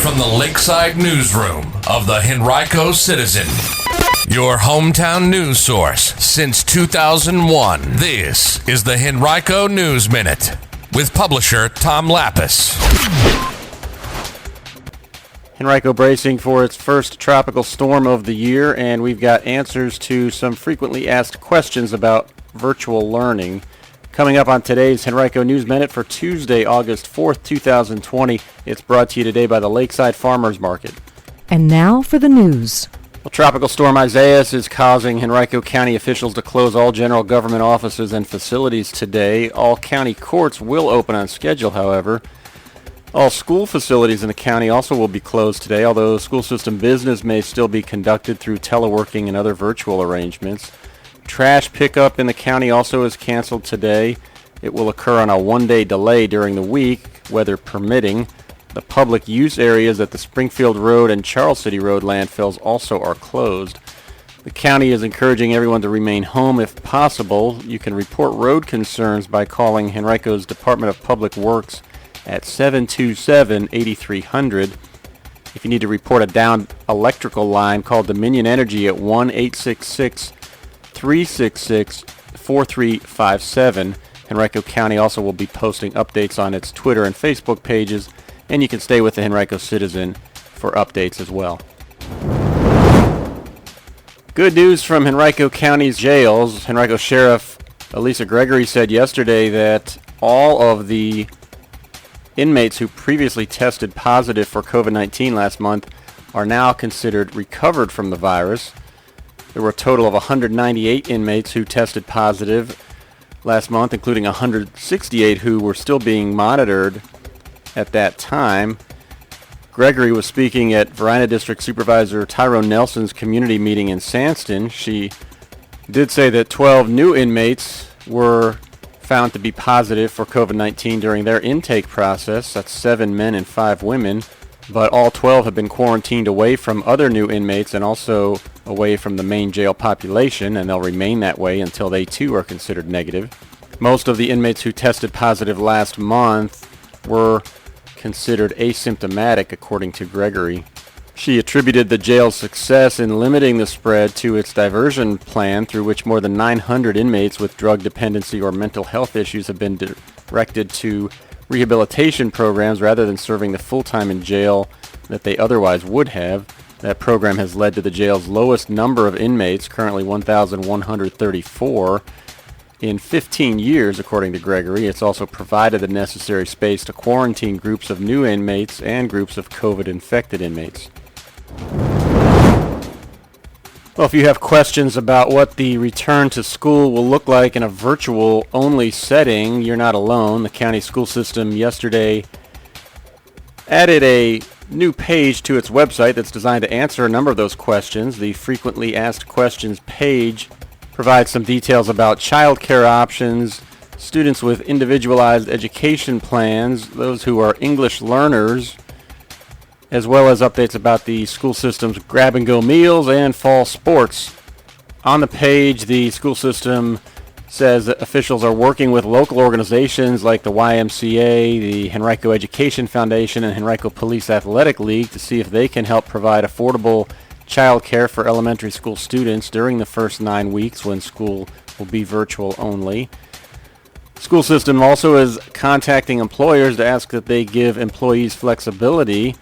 from the Lakeside Newsroom of the Henrico Citizen, your hometown news source since 2001. This is the Henrico News Minute with publisher Tom Lapis. Henrico bracing for its first tropical storm of the year, and we've got answers to some frequently asked questions about virtual learning. Coming up on today's Henrico News Minute for Tuesday, August 4th, 2020. It's brought to you today by the Lakeside Farmers Market. And now for the news. Well, Tropical Storm Isaias is causing Henrico County officials to close all general government offices and facilities today. All county courts will open on schedule, however. All school facilities in the county also will be closed today, although school system business may still be conducted through teleworking and other virtual arrangements. Trash pickup in the county also is canceled today. It will occur on a one-day delay during the week, weather permitting. The public use areas at the Springfield Road and Charles City Road landfills also are closed. The county is encouraging everyone to remain home if possible. You can report road concerns by calling Henrico's Department of Public Works at 727-8300. If you need to report a downed electrical line, call Dominion Energy at 1-866-366-4357. Henrico County also will be posting updates on its Twitter and Facebook pages, and you can stay with the Henrico Citizen for updates as well. Good news from Henrico County's jails. Henrico Sheriff Elisa Gregory said yesterday that all of the inmates who previously tested positive for COVID-19 last month are now considered recovered from the virus. There were a total of 198 inmates who tested positive last month, including 168 who were still being monitored at that time. Gregory was speaking at Varina District Supervisor Tyrone Nelson's community meeting in Sandston. She did say that 12 new inmates were found to be positive for COVID-19 during their intake process. That's 7 men and 5 women. But all 12 have been quarantined away from other new inmates and also away from the main jail population, and they'll remain that way until they too are considered negative. Most of the inmates who tested positive last month were considered asymptomatic, according to Gregory. She attributed the jail's success in limiting the spread to its diversion plan, through which more than 900 inmates with drug dependency or mental health issues have been directed to rehabilitation programs rather than serving the full time in jail that they otherwise would have. That program has led to the jail's lowest number of inmates, currently 1,134, in 15 years, according to Gregory. It's also provided the necessary space to quarantine groups of new inmates and groups of COVID-infected inmates. Well, if you have questions about what the return to school will look like in a virtual-only setting, you're not alone. The county school system yesterday added a new page to its website that's designed to answer a number of those questions. The frequently asked questions page provides some details about child care options, students with individualized education plans, those who are English learners, as well as updates about the school system's grab-and-go meals and fall sports. On the page, the school system says that officials are working with local organizations like the YMCA, the Henrico Education Foundation, and Henrico Police Athletic League to see if they can help provide affordable child care for elementary school students during the first 9 weeks when school will be virtual only. The school system also is contacting employers to ask that they give employees flexibility,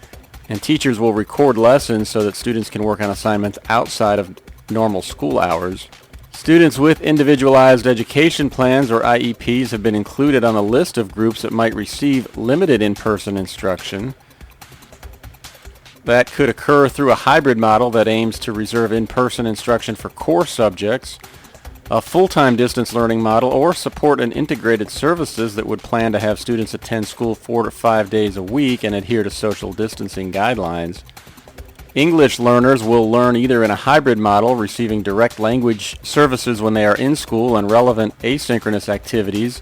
and teachers will record lessons so that students can work on assignments outside of normal school hours. Students with individualized education plans, or IEPs, have been included on the list of groups that might receive limited in-person instruction. That could occur through a hybrid model that aims to reserve in-person instruction for core subjects, a full-time distance learning model, or support and integrated services that would plan to have students attend school 4 to 5 days a week and adhere to social distancing guidelines. English learners will learn either in a hybrid model, receiving direct language services when they are in school and relevant asynchronous activities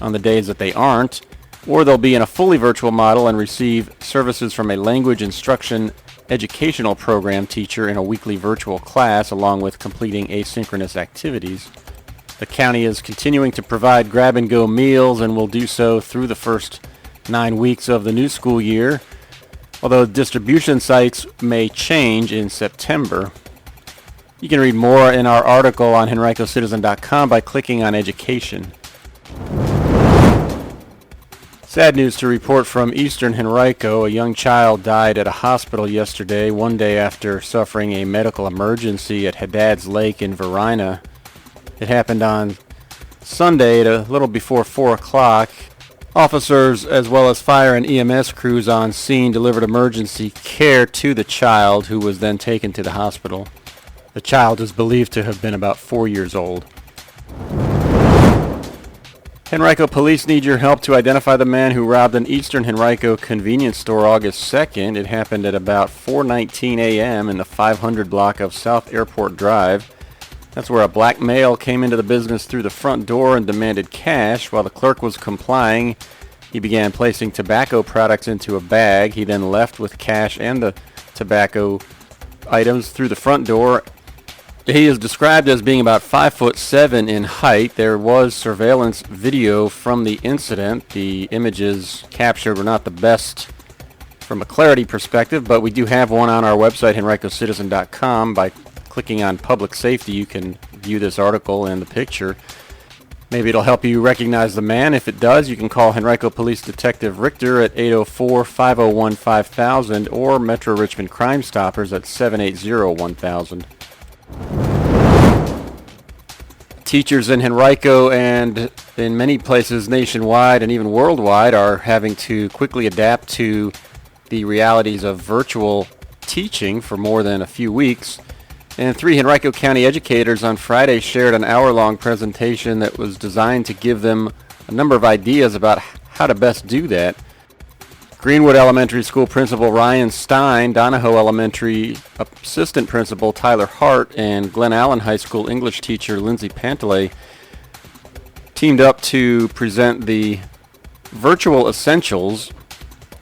on the days that they aren't, or they'll be in a fully virtual model and receive services from a language instruction educational program teacher in a weekly virtual class, along with completing asynchronous activities. The county is continuing to provide grab-and-go meals and will do so through the first 9 weeks of the new school year. although distribution sites may change in September. You can read more in our article on HenricoCitizen.com by clicking on Education. Sad news to report from Eastern Henrico. A young child died at a hospital yesterday, one day after suffering a medical emergency at Haddad's Lake in Verina. It happened on Sunday at a little before 4 o'clock. Officers as well as fire and EMS crews on scene delivered emergency care to the child, who was then taken to the hospital. The child is believed to have been about 4 years old. Henrico police need your help to identify the man who robbed an Eastern Henrico convenience store August 2nd. It happened at about 4:19 a.m. in the 500 block of South Airport Drive. That's where a black male came into the business through the front door and demanded cash. While the clerk was complying, he began placing tobacco products into a bag. He then left with cash and the tobacco items through the front door. He is described as being about 5'7" in height. There was surveillance video from the incident. The images captured were not the best from a clarity perspective, but we do have one on our website, HenricoCitizen.com. By clicking on Public Safety, you can view this article and the picture. Maybe it'll help you recognize the man. If it does, you can call Henrico Police Detective Richter at 804-501-5000 or Metro Richmond Crime Stoppers at 780-1000. Teachers in Henrico and in many places nationwide and even worldwide are having to quickly adapt to the realities of virtual teaching for more than a few weeks. And 3 Henrico County educators on Friday shared an hour-long presentation that was designed to give them a number of ideas about how to best do that. Greenwood Elementary School Principal Ryan Stein, Donahoe Elementary Assistant Principal Tyler Hart, and Glen Allen High School English teacher Lindsay Panteley teamed up to present the Virtual Essentials,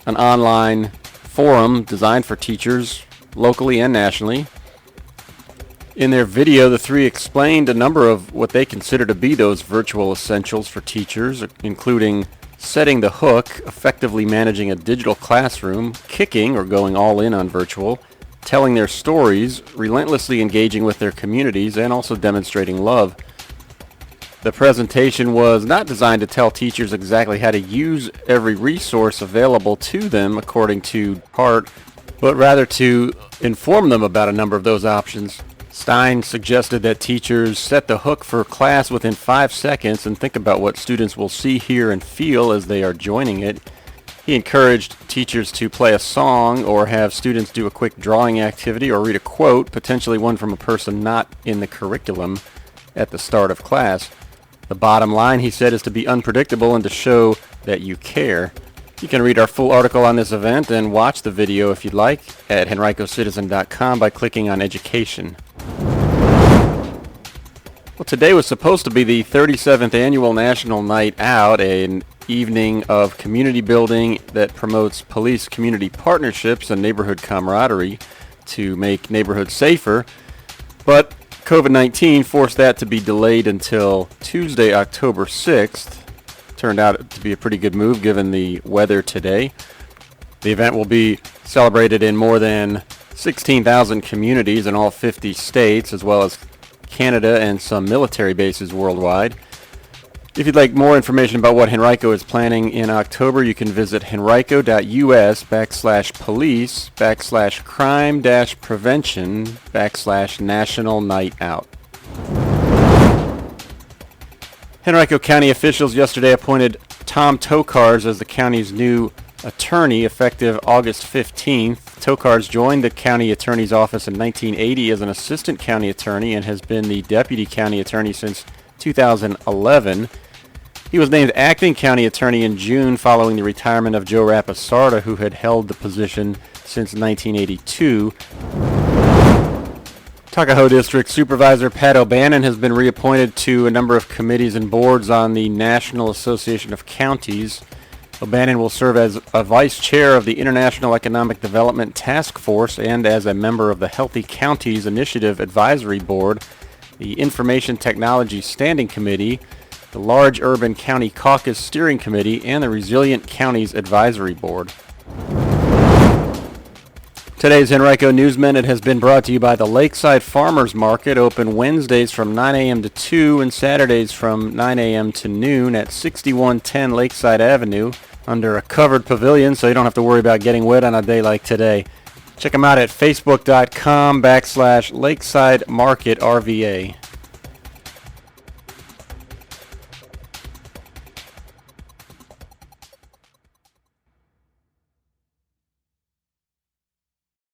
an online forum designed for teachers locally and nationally. In their video, the 3 explained a number of what they consider to be those virtual essentials for teachers, including setting the hook, effectively managing a digital classroom, kicking or going all in on virtual, telling their stories, relentlessly engaging with their communities, and also demonstrating love. The presentation was not designed to tell teachers exactly how to use every resource available to them, according to Hart, but rather to inform them about a number of those options. Stein suggested that teachers set the hook for class within 5 seconds and think about what students will see, hear, and feel as they are joining it. He encouraged teachers to play a song or have students do a quick drawing activity or read a quote, potentially one from a person not in the curriculum, at the start of class. The bottom line, he said, is to be unpredictable and to show that you care. You can read our full article on this event and watch the video if you'd like at HenricoCitizen.com by clicking on Education. Well, today was supposed to be the 37th Annual National Night Out, an evening of community building that promotes police community partnerships and neighborhood camaraderie to make neighborhoods safer. But COVID-19 forced that to be delayed until Tuesday, October 6th. Turned out to be a pretty good move given the weather today. The event will be celebrated in more than 16,000 communities in all 50 states, as well as Canada and some military bases worldwide. If you'd like more information about what Henrico is planning in October, you can visit henrico.us/police/crime-prevention/National Night Out. Henrico County officials yesterday appointed Tom Tokars as the county's new attorney effective August 15th. Tokars joined the county attorney's office in 1980 as an assistant county attorney and has been the deputy county attorney since 2011. He was named acting county attorney in June following the retirement of Joe Rapisarda, who had held the position since 1982. Tuckahoe District Supervisor Pat O'Bannon has been reappointed to a number of committees and boards on the National Association of Counties. O'Bannon will serve as a vice chair of the International Economic Development Task Force and as a member of the Healthy Counties Initiative Advisory Board, the Information Technology Standing Committee, the Large Urban County Caucus Steering Committee, and the Resilient Counties Advisory Board. Today's Henrico News Minute has been brought to you by the Lakeside Farmers Market, open Wednesdays from 9 a.m. to 2 and Saturdays from 9 a.m. to noon at 6110 Lakeside Avenue under a covered pavilion, so you don't have to worry about getting wet on a day like today. Check them out at facebook.com/Lakeside Market RVA.